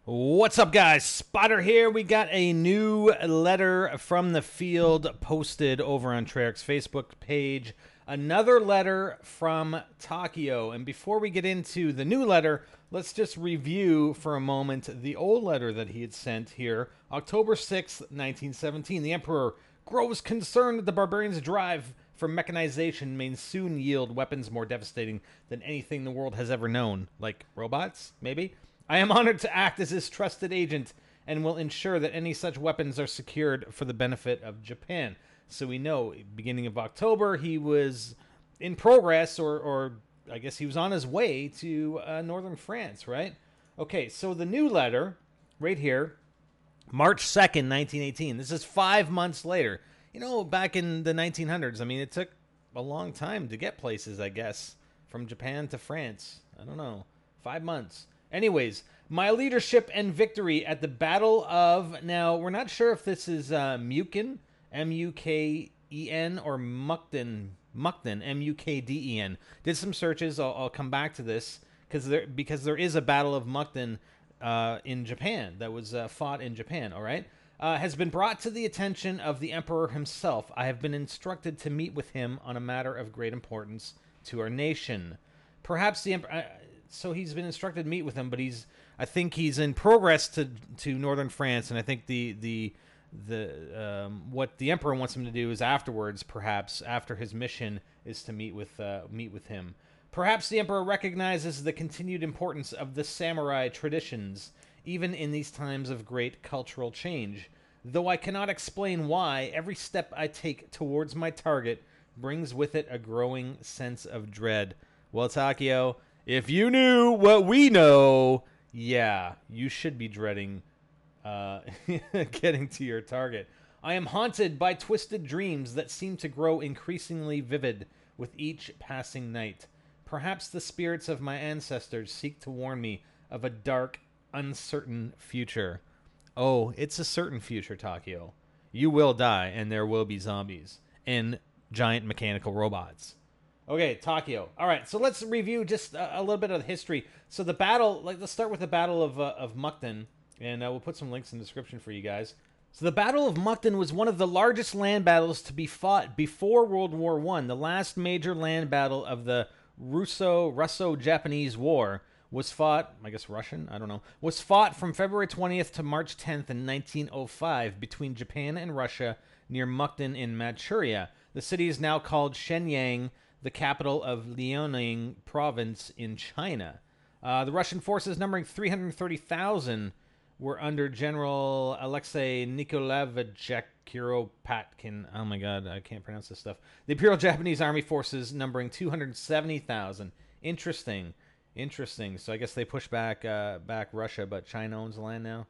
What's up, guys? Spotter here. We got a new letter from the field posted over on Treyarch's Facebook page. Another letter from Takeo. And before we get into the new letter, let's just review for a moment the old letter that he had sent here. October 6th, 1917. The Emperor grows concerned that the barbarians' drive for mechanization may soon yield weapons more devastating than anything the world has ever known. Like robots, maybe? I am honored to act as his trusted agent and will ensure that any such weapons are secured for the benefit of Japan. So we know, beginning of October, he was in progress, or I guess he was on his way to northern France, right? Okay, so the new letter, right here, March 2nd, 1918. This is 5 months later. You know, back in the 1900s, I mean, it took a long time to get places, I guess, from Japan to France. I don't know. 5 months. Anyways, my leadership and victory at the Battle of... Now, we're not sure if this is Muken, M-U-K-E-N, or Mukden, M-U-K-D-E-N. Did some searches. I'll come back to this because there is a Battle of Mukden in Japan that was fought in Japan, all right? Has been brought to the attention of the Emperor himself. I have been instructed to meet with him on a matter of great importance to our nation. Perhaps the Emperor... so he's been instructed to meet with him, but I think he's in progress to northern France, and I think the what the Emperor wants him to do is afterwards, perhaps after his mission, is to meet with him. Perhaps the Emperor recognizes the continued importance of the samurai traditions, even in these times of great cultural change. Though I cannot explain why, every step I take towards my target brings with it a growing sense of dread. Well, Takeo, if you knew what we know, yeah, you should be dreading getting to your target. I am haunted by twisted dreams that seem to grow increasingly vivid with each passing night. Perhaps the spirits of my ancestors seek to warn me of a dark, uncertain future. Oh, it's a certain future, Takeo. You will die, and there will be zombies and giant mechanical robots. Okay, Takeo. All right, so let's review just a little bit of the history. So the battle, let's start with the Battle of Mukden, and we'll put some links in the description for you guys. So the Battle of Mukden was one of the largest land battles to be fought before World War I. The last major land battle of the Russo-Japanese War was fought, I guess Russian, I don't know, was fought from February 20th to March 10th in 1905 between Japan and Russia near Mukden in Manchuria. The city is now called Shenyang, the capital of Liaoning province in China. The Russian forces, numbering 330,000, were under General Alexei Nikolaevich Kuropatkin. Oh my god, I can't pronounce this stuff. The Imperial Japanese Army forces, numbering 270,000. Interesting. So I guess they pushed back Russia, but China owns the land now?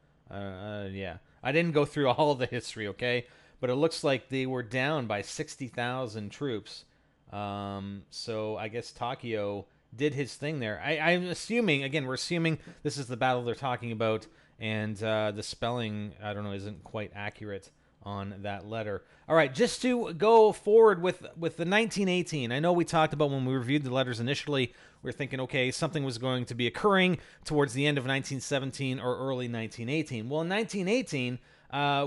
Yeah. I didn't go through all of the history, okay? But it looks like they were down by 60,000 troops. So I guess Takeo did his thing there. I'm assuming, again, we're assuming this is the battle they're talking about, and the spelling, I don't know, isn't quite accurate on that letter. All right, just to go forward with the 1918, I know we talked about when we reviewed the letters initially, we were thinking, okay, something was going to be occurring towards the end of 1917 or early 1918. Well, in 1918,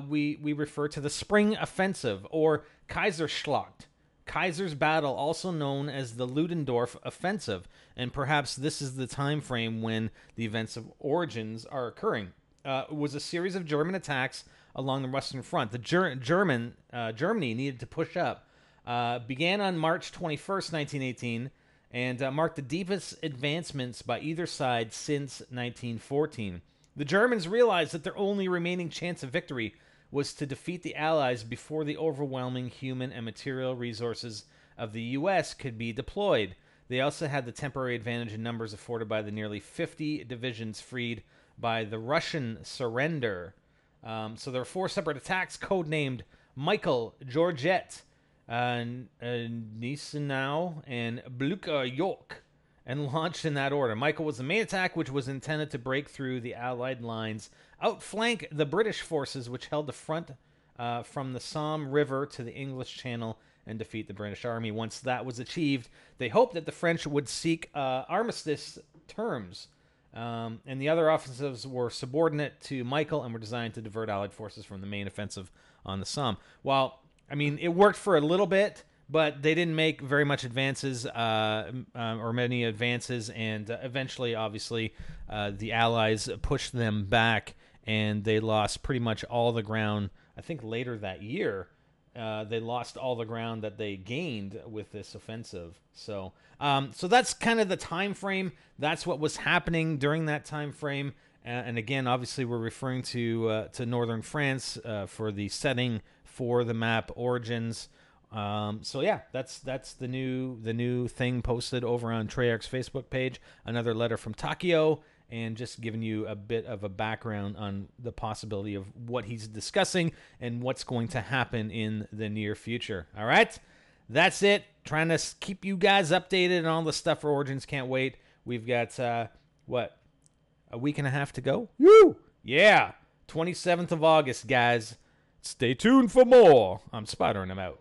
we refer to the Spring Offensive, or Kaiserschlacht. Kaiser's Battle, also known as the Ludendorff Offensive, and perhaps this is the time frame when the events of origins are occurring. It was a series of German attacks along the Western Front. The Germany needed to push up. Began on March 21st, 1918, and marked the deepest advancements by either side since 1914. The Germans realized that their only remaining chance of victory was to defeat the Allies before the overwhelming human and material resources of the U.S. could be deployed. They also had the temporary advantage in numbers afforded by the nearly 50 divisions freed by the Russian surrender. So there were 4 separate attacks, codenamed Michael, Georgette, Gneisenau, and Blucher York, and launched in that order. Michael was the main attack, which was intended to break through the Allied lines, outflank the British forces, which held the front from the Somme River to the English Channel, and defeat the British Army. Once that was achieved, they hoped that the French would seek armistice terms And the other offensives were subordinate to Michael and were designed to divert Allied forces from the main offensive on the Somme. Well, I mean, it worked for a little bit, but they didn't make very much advances or many advances, and eventually, obviously, the Allies pushed them back, and they lost pretty much all the ground. I think later that year, they lost all the ground that they gained with this offensive. So that's kind of the time frame. That's what was happening during that time frame. And again, obviously, we're referring to northern France for the setting for the map Origins. So yeah, that's the new thing posted over on Treyarch's Facebook page. Another letter from Takeo, and just giving you a bit of a background on the possibility of what he's discussing and what's going to happen in the near future. All right, that's it. Trying to keep you guys updated on all the stuff for Origins. Can't wait. We've got a week and a half to go. Woo! Yeah, 27th of August, guys. Stay tuned for more. I'm Spider and I'm out.